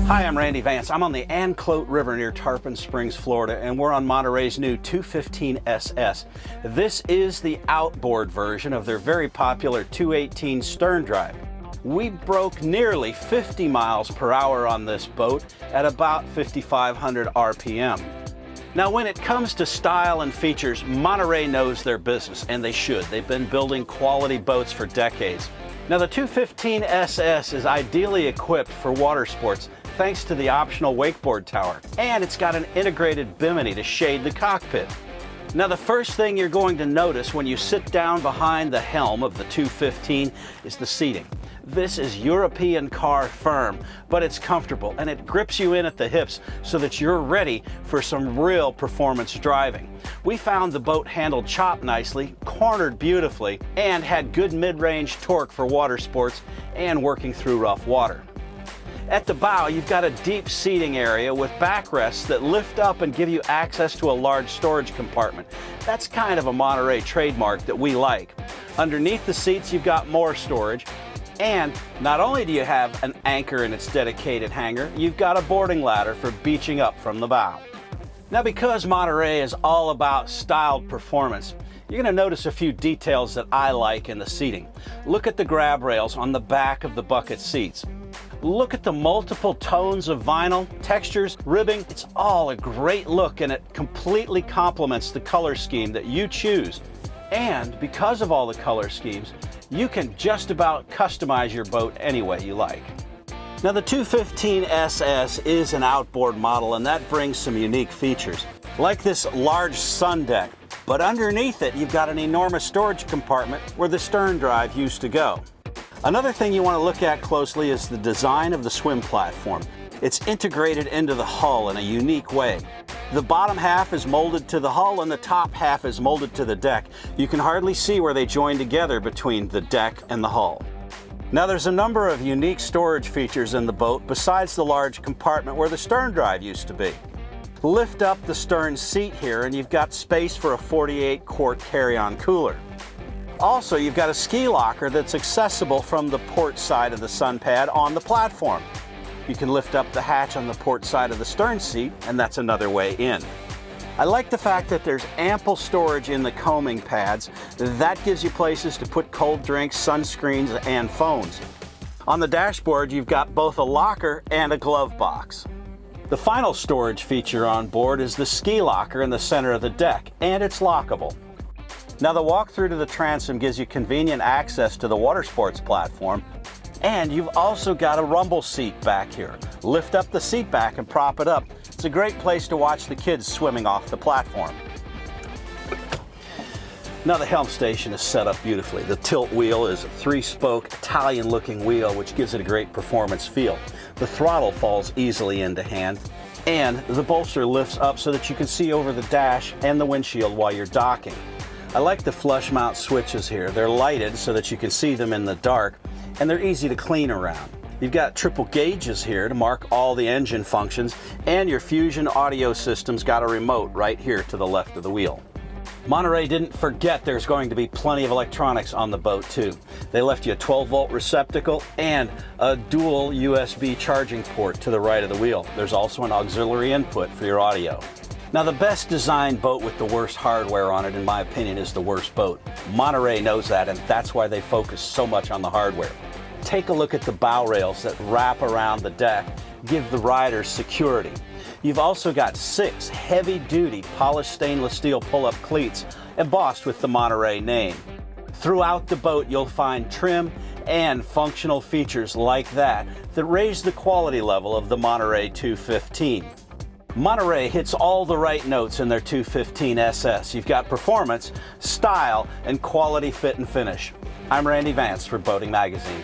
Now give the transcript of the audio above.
Hi, I'm Randy Vance. I'm on the Anclote River near Tarpon Springs, Florida, and we're on Monterey's new 215 SS. This is the outboard version of their very popular 218 stern drive. We broke nearly 50 miles per hour on this boat at about 5,500 RPM. Now, when it comes to style and features, Monterey knows their business, and they should. They've been building quality boats for decades. Now, the 215 SS is ideally equipped for water sports thanks to the optional wakeboard tower, and it's got an integrated bimini to shade the cockpit. Now, the first thing you're going to notice when you sit down behind the helm of the 215 is the seating. This is European car firm, but it's comfortable and it grips you in at the hips so that you're ready for some real performance driving. We found the boat handled chop nicely, cornered beautifully, and had good mid-range torque for water sports and working through rough water. At the bow, you've got a deep seating area with backrests that lift up and give you access to a large storage compartment. That's kind of a Monterey trademark that we like. Underneath the seats, you've got more storage. And not only do you have an anchor in its dedicated hangar, you've got a boarding ladder for beaching up from the bow. Now, because Monterey is all about styled performance, you're going to notice a few details that I like in the seating. Look at the grab rails on the back of the bucket seats. Look at the multiple tones of vinyl, textures, ribbing. It's all a great look, and it completely complements the color scheme that you choose. And because of all the color schemes, you can just about customize your boat any way you like. Now, the 215 SS is an outboard model, and that brings some unique features, like this large sun deck. But underneath it, you've got an enormous storage compartment where the stern drive used to go. Another thing you want to look at closely is the design of the swim platform. It's integrated into the hull in a unique way. The bottom half is molded to the hull and the top half is molded to the deck. You can hardly see where they join together between the deck and the hull. Now, there's a number of unique storage features in the boat besides the large compartment where the stern drive used to be. Lift up the stern seat here and you've got space for a 48-quart carry-on cooler. Also, you've got a ski locker that's accessible from the port side of the sun pad on the platform. You can lift up the hatch on the port side of the stern seat, and that's another way in. I like the fact that there's ample storage in the coaming pads. That gives you places to put cold drinks, sunscreens, and phones. On the dashboard, you've got both a locker and a glove box. The final storage feature on board is the ski locker in the center of the deck, and it's lockable. Now, the walk-through to the transom gives you convenient access to the water sports platform, and you've also got a rumble seat back here. Lift up the seat back and prop it up. It's a great place to watch the kids swimming off the platform. Now, the Helm Station is set up beautifully. The tilt wheel is a 3-spoke Italian-looking wheel, which gives it a great performance feel. The throttle falls easily into hand, and the bolster lifts up so that you can see over the dash and the windshield while you're docking. I like the flush mount switches here. They're lighted so that you can see them in the dark, and they're easy to clean around. You've got triple gauges here to mark all the engine functions, and your Fusion audio system's got a remote right here to the left of the wheel. Monterey didn't forget there's going to be plenty of electronics on the boat too. They left you a 12-volt receptacle and a dual USB charging port to the right of the wheel. There's also an auxiliary input for your audio. Now, the best designed boat with the worst hardware on it, in my opinion, is the worst boat. Monterey knows that, and that's why they focus so much on the hardware. Take a look at the bow rails that wrap around the deck, give the riders security. You've also got 6 heavy-duty polished stainless steel pull-up cleats embossed with the Monterey name. Throughout the boat, you'll find trim and functional features like that that raise the quality level of the Monterey 215. Monterey hits all the right notes in their 215 SS. You've got performance, style, and quality fit and finish. I'm Randy Vance for Boating Magazine.